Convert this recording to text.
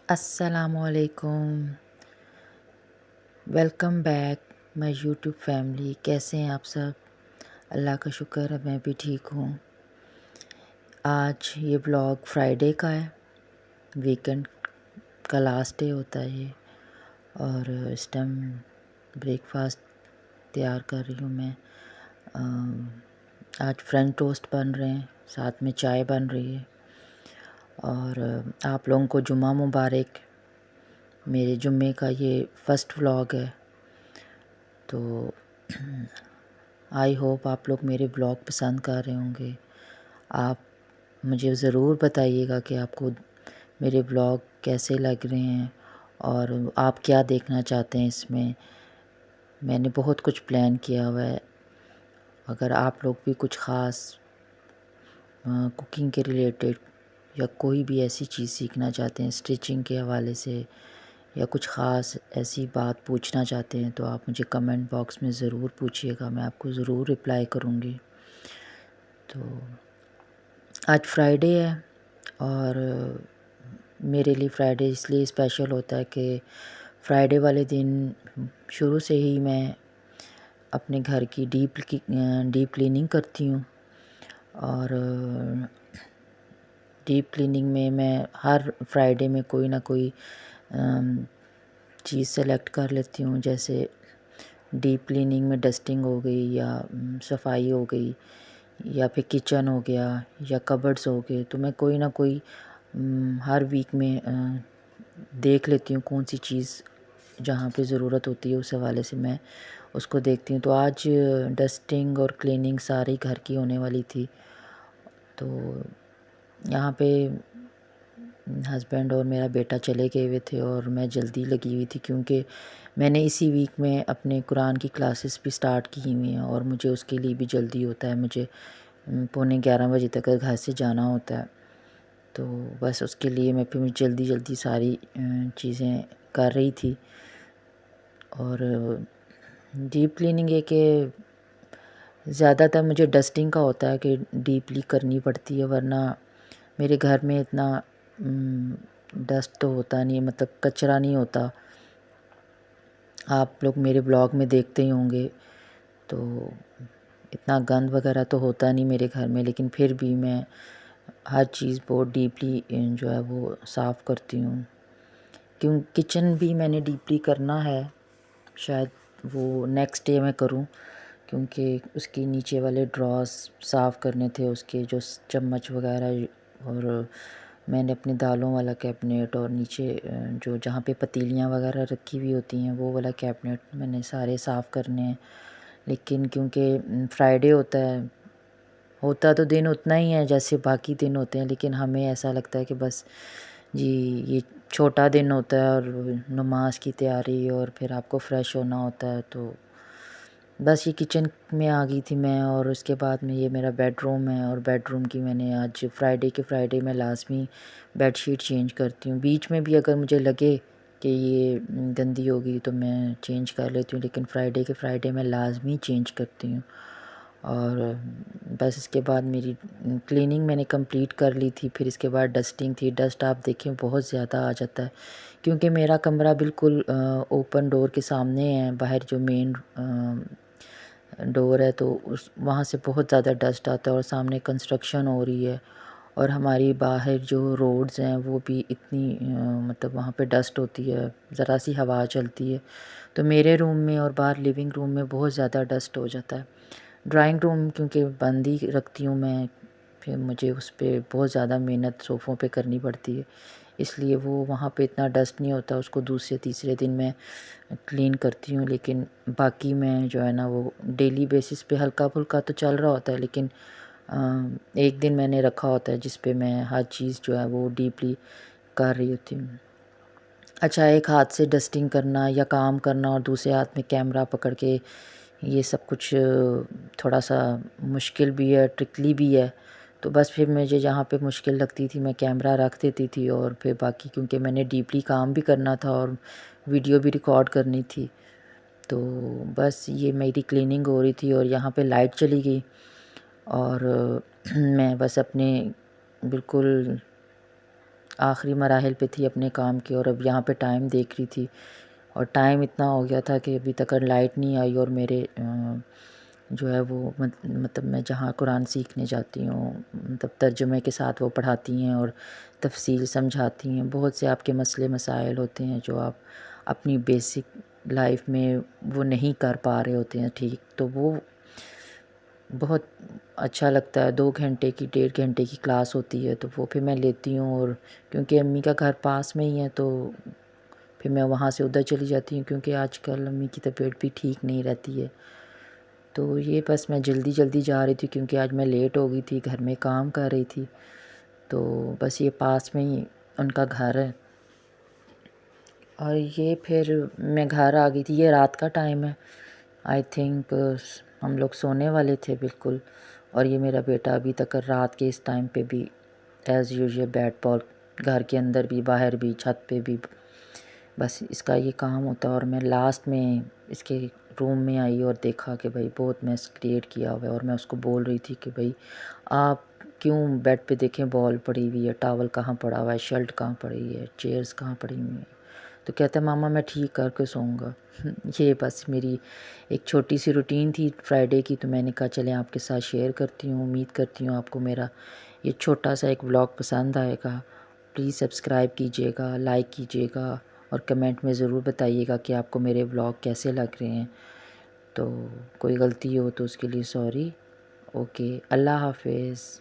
السلام علیکم، welcome back my YouTube family. کیسے ہیں آپ سب؟ اللہ کا شکر ہے میں بھی ٹھیک ہوں۔ آج یہ بلاگ فرائیڈے کا ہے، ویکنڈ کا لاسٹ ڈے ہوتا ہے یہ، اور اس ٹائم بریک فاسٹ تیار کر رہی ہوں میں۔ آج فرینچ ٹوسٹ بن رہے ہیں، ساتھ میں چائے بن رہی ہے، اور آپ لوگوں کو جمعہ مبارک۔ میرے جمعے کا یہ فرسٹ ولاگ ہے، تو آئی ہوپ آپ لوگ میرے بلاگ پسند کر رہے ہوں گے۔ آپ مجھے ضرور بتائیے گا کہ آپ کو میرے بلاگ کیسے لگ رہے ہیں اور آپ کیا دیکھنا چاہتے ہیں اس میں۔ میں نے بہت کچھ پلان کیا ہوا ہے۔ اگر آپ لوگ بھی کچھ خاص کوکنگ کے ریلیٹڈ یا کوئی بھی ایسی چیز سیکھنا چاہتے ہیں اسٹیچنگ کے حوالے سے، یا کچھ خاص ایسی بات پوچھنا چاہتے ہیں، تو آپ مجھے کمنٹ باکس میں ضرور پوچھیے گا، میں آپ کو ضرور رپلائی کروں گی۔ تو آج فرائیڈے ہے، اور میرے لیے فرائیڈے اس لیے اسپیشل ہوتا ہے کہ فرائیڈے والے دن شروع سے ہی میں اپنے گھر کی ڈیپ کلیننگ کرتی ہوں، اور ڈیپ کلیننگ میں ہر فرائیڈے میں کوئی نہ کوئی چیز سلیکٹ کر لیتی ہوں، جیسے ڈیپ کلیننگ میں ڈسٹنگ ہو گئی، یا صفائی ہو گئی، یا پھر کچن ہو گیا، یا کبرڈز ہو گئے۔ تو میں کوئی نہ کوئی ہر ویک میں دیکھ لیتی ہوں کون سی چیز جہاں پہ ضرورت ہوتی ہے، اس حوالے سے میں اس کو دیکھتی ہوں۔ تو آج ڈسٹنگ اور کلیننگ ساری گھر کی ہونے والی تھی، تو یہاں پہ ہسبینڈ اور میرا بیٹا چلے گئے ہوئے تھے، اور میں جلدی لگی ہوئی تھی کیونکہ میں نے اسی ویک میں اپنے قرآن کی کلاسز بھی سٹارٹ کی ہوئی ہیں، اور مجھے اس کے لیے بھی جلدی ہوتا ہے، مجھے 11:15 تک گھر سے جانا ہوتا ہے۔ تو بس اس کے لیے میں پھر جلدی ساری چیزیں کر رہی تھی۔ اور ڈیپ کلیننگ ہے کہ زیادہ تر مجھے ڈسٹنگ کا ہوتا ہے کہ ڈیپلی کرنی پڑتی ہے، ورنہ میرے گھر میں اتنا ڈسٹ تو ہوتا نہیں، مطلب کچرا نہیں ہوتا۔ آپ لوگ میرے بلاگ میں دیکھتے ہی ہوں گے، تو اتنا گند وغیرہ تو ہوتا نہیں میرے گھر میں، لیکن پھر بھی میں ہر چیز بہت ڈیپلی جو ہے وہ صاف کرتی ہوں۔ کچن بھی میں نے ڈیپلی کرنا ہے، شاید وہ نیکسٹ ڈے میں کروں، کیونکہ اس کے نیچے والے ڈراز صاف کرنے تھے، اس کے جو چمچ وغیرہ، اور میں نے اپنے دالوں والا کیبنیٹ، اور نیچے جو جہاں پہ پتیلیاں وغیرہ رکھی ہوئی ہوتی ہیں وہ والا کیبنیٹ میں نے سارے صاف کرنے ہیں۔ لیکن کیونکہ فرائیڈے ہوتا تو دن اتنا ہی ہے جیسے باقی دن ہوتے ہیں، لیکن ہمیں ایسا لگتا ہے کہ بس جی یہ چھوٹا دن ہوتا ہے، اور نماز کی تیاری، اور پھر آپ کو فریش ہونا ہوتا ہے۔ تو بس یہ کچن میں آ گئی تھی میں، اور اس کے بعد میں یہ میرا بیڈ روم ہے، اور بیڈ روم کی میں نے آج فرائیڈے میں لازمی بیڈ شیٹ چینج کرتی ہوں۔ بیچ میں بھی اگر مجھے لگے کہ یہ گندی ہوگی تو میں چینج کر لیتی ہوں، لیکن فرائیڈے میں لازمی چینج کرتی ہوں۔ اور بس اس کے بعد میری کلیننگ میں نے کمپلیٹ کر لی تھی، پھر اس کے بعد ڈسٹنگ تھی۔ ڈسٹ آپ دیکھیں بہت زیادہ آ جاتا ہے، کیونکہ میرا کمرہ بالکل اوپن ڈور کے سامنے ہے، باہر جو مین ڈور ہے، تو وہاں سے بہت زیادہ ڈسٹ آتا ہے، اور سامنے کنسٹرکشن ہو رہی ہے، اور ہماری باہر جو روڈز ہیں وہ بھی اتنی مطلب وہاں پہ ڈسٹ ہوتی ہے، ذرا سی ہوا چلتی ہے، تو میرے روم میں اور باہر لیونگ روم میں بہت زیادہ ڈسٹ ہو جاتا ہے۔ ڈرائنگ روم کیونکہ بند ہی رکھتی ہوں میں، پھر مجھے اس پہ بہت زیادہ محنت صوفوں پہ کرنی پڑتی ہے، اس لیے وہاں پہ اتنا ڈسٹ نہیں ہوتا، اس کو دوسرے تیسرے دن میں کلین کرتی ہوں۔ لیکن باقی میں جو ہے نا وہ ڈیلی بیسس پہ ہلکا پھلکا تو چل رہا ہوتا ہے، لیکن ایک دن میں نے رکھا ہوتا ہے جس پہ میں ہر چیز جو ہے وہ ڈیپلی کر رہی ہوتی ہوں۔ اچھا، ایک ہاتھ سے ڈسٹنگ کرنا یا کام کرنا، اور دوسرے ہاتھ میں کیمرہ پکڑ کے یہ سب کچھ تھوڑا سا مشکل بھی ہے، ٹرکلی بھی ہے، تو بس پھر مجھے جہاں پہ مشکل لگتی تھی میں کیمرہ رکھ دیتی تھی، اور پھر باقی کیونکہ میں نے ڈیپلی کام بھی کرنا تھا اور ویڈیو بھی ریکارڈ کرنی تھی، تو بس یہ میری کلیننگ ہو رہی تھی اور یہاں پہ لائٹ چلی گئی، اور میں بس اپنے بالکل آخری مراحل پہ تھی اپنے کام کے، اور اب یہاں پہ ٹائم دیکھ رہی تھی، اور ٹائم اتنا ہو گیا تھا کہ ابھی تک لائٹ نہیں آئی، اور میرے جو ہے وہ مطلب میں جہاں قرآن سیکھنے جاتی ہوں، مطلب ترجمے کے ساتھ وہ پڑھاتی ہیں اور تفصیل سمجھاتی ہیں، بہت سے آپ کے مسئلے مسائل ہوتے ہیں جو آپ اپنی بیسک لائف میں وہ نہیں کر پا رہے ہوتے ہیں ٹھیک، تو وہ بہت اچھا لگتا ہے۔ 2 گھنٹے کی 1.5 گھنٹے کی کلاس ہوتی ہے، تو وہ پھر میں لیتی ہوں، اور کیونکہ امی کا گھر پاس میں ہی ہے تو پھر میں وہاں سے ادھر چلی جاتی ہوں، کیونکہ آج کل امی کی طبیعت بھی ٹھیک نہیں رہتی ہے۔ تو یہ بس میں جلدی جلدی جا رہی تھی کیونکہ آج میں لیٹ ہو گئی تھی، گھر میں کام کر رہی تھی، تو بس یہ پاس میں ہی ان کا گھر ہے۔ اور یہ پھر میں گھر آ گئی تھی، یہ رات کا ٹائم ہے، آئی تھنک ہم لوگ سونے والے تھے بالکل، اور یہ میرا بیٹا ابھی تک رات کے اس ٹائم پہ بھی ایز یوزول بیٹ بال، گھر کے اندر بھی باہر بھی چھت پہ بھی، بس اس کا یہ کام ہوتا ہے۔ اور میں لاسٹ میں اس کے روم میں آئی اور دیکھا کہ بھائی بہت میس کریٹ کیا ہوا ہے، اور میں اس کو بول رہی تھی کہ بھائی آپ کیوں بیڈ پہ دیکھیں بال پڑی ہوئی ہے، ٹاول کہاں پڑا ہوا ہے، شرٹ کہاں پڑی ہے، چیئرز کہاں پڑی ہوئی ہیں، تو کہتا ہے ماما میں ٹھیک کر کے سوؤں گا۔ یہ بس میری ایک چھوٹی سی روٹین تھی فرائیڈے کی، تو میں نے کہا چلیں آپ کے ساتھ شیئر کرتی ہوں، امید کرتی ہوں آپ کو میرا یہ چھوٹا سا ایک ولاگ پسند آئے گا۔ پلیز سبسکرائب کیجیے گا، لائک کیجیے گا، اور کمنٹ میں ضرور بتائیے گا کہ آپ کو میرے ولاگ کیسے لگ رہے ہیں۔ تو کوئی غلطی ہو تو اس کے لیے سوری۔ اوکے، اللہ حافظ۔